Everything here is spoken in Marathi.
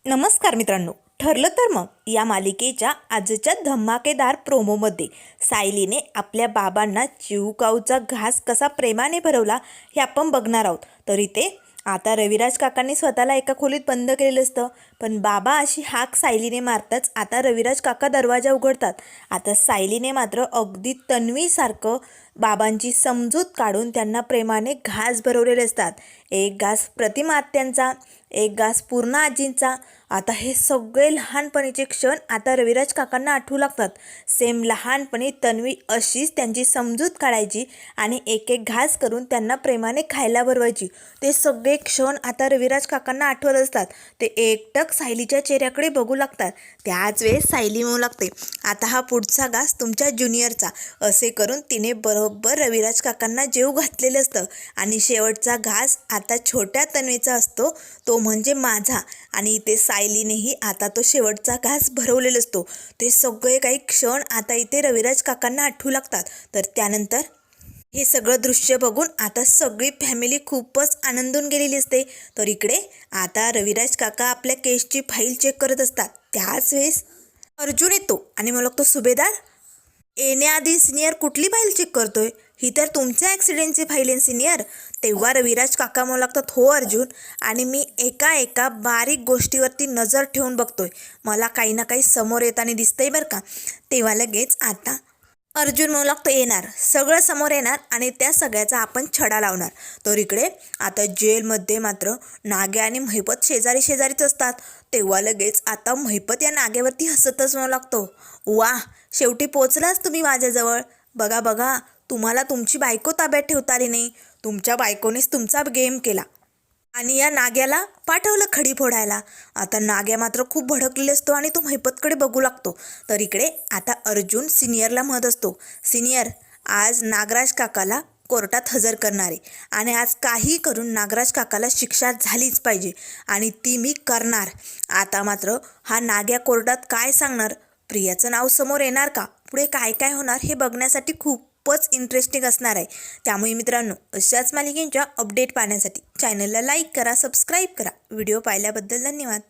नमस्कार मित्रांनो. ठरलं तर मग या मालिकेच्या आजच्या धमाकेदार प्रोमोमध्ये सायलीने आपल्या बाबांना चिवकाऊचा घास कसा प्रेमाने भरवला हे आपण बघणार आहोत. तर इथे आता रविराज काकांनी स्वतःला एका खोलीत बंद केलेलं असतं, पण बाबा अशी हाक सायलीने मारताच आता रविराज काका दरवाजा उघडतात. आता सायलीने मात्र अगदी तन्वीसारखं बाबांची समजूत काढून त्यांना प्रेमाने घास भरवलेले असतात. एक घास प्रतिमा आत्यांचा, एक घास पूर्ण आजींचा. आता हे सगळे लहानपणीचे क्षण आता रविराज काकांना आठवू लागतात. सेम लहानपणी तन्वी अशीच त्यांची समजूत काढायची आणि एक एक घास करून त्यांना प्रेमाने खायला भरवायची. ते सगळे क्षण आता रविराज काकांना आठवत असतात. ते एकटक सायलीच्या चेहऱ्याकडे बघू लागतात. त्याच वेळेस सायली म्हणू लागते, आता हा पुढचा घास तुमच्या ज्युनियरचा. असे करून तिने बरोबर रविराज काकांना जेव घातलेलं असतं आणि शेवटचा घास आता छोट्या तन्वीचा असतो, तो म्हणजे माझा. आणि इथे सायलीनेही आता तो शेवटचा घास भरवलेला असतो. ते सगळे काही क्षण आता इथे रविराज काकांना आठवू लागतात. तर त्यानंतर हे सगळं दृश्य बघून आता सगळी फॅमिली खूपच आनंदून गेलेली असते. तर इकडे आता रविराज काका आपल्या केसची फाईल चेक करत असतात. त्याच वेळेस अर्जुन येतो आणि मला तो सुभेदार, येण्याआधी सिनियर कुठली फाईल चेक करतोय? ही तर तुमच्या ॲक्सिडेंटची फाईल आहे सिनियर. तेव्हा रविराज काका म्हणू लागतात, हो अर्जुन, आणि मी एका एका बारीक गोष्टीवरती नजर ठेवून बघतोय. मला काही ना काही समोर येताना दिसतंय बरं का. तेव्हा लगेच आता अर्जुन म्हणू लागतो, येणार, सगळं समोर येणार आणि त्या सगळ्याचा आपण छडा लावणार. तर इकडे आता जेलमध्ये मात्र नाग्या आणि महिपत शेजारी शेजारीच असतात. तेव्हा लगेच आता महिपत या नाग्यावरती हसतच म्हणू लागतो, वा, शेवटी पोचलाच तुम्ही माझ्याजवळ. बघा बघा, तुम्हाला तुमची बायको ताब्यात ठेवता आली नाही. तुमच्या बायकोनेच तुमचा गेम केला आणि या नाग्याला पाठवलं खडी फोडायला. आता नाग्या मात्र खूप भडकलेला असतो आणि तो महिपतकडे बघू लागतो. तर इकडे आता अर्जुन सिनियरला म्हणत असतो, सिनियर, आज नागराज काकाला कोर्टात हजर करणार आहे आणि आज काही करून नागराज काकाला शिक्षा झालीच पाहिजे आणि ती मी करणार. आता मात्र हा नाग्या कोर्टात काय सांगणार, प्रियाचं नाव समोर येणार का, पुढे काय काय होणार हे बघण्यासाठी खूपच इंटरेस्टिंग असणार आहे. त्यामुळे मित्रांनो, अशाच मालिकेंच्या अपडेट पाहण्यासाठी चॅनलला लाईक करा, सबस्क्राईब करा. व्हिडिओ पाहिल्याबद्दल धन्यवाद.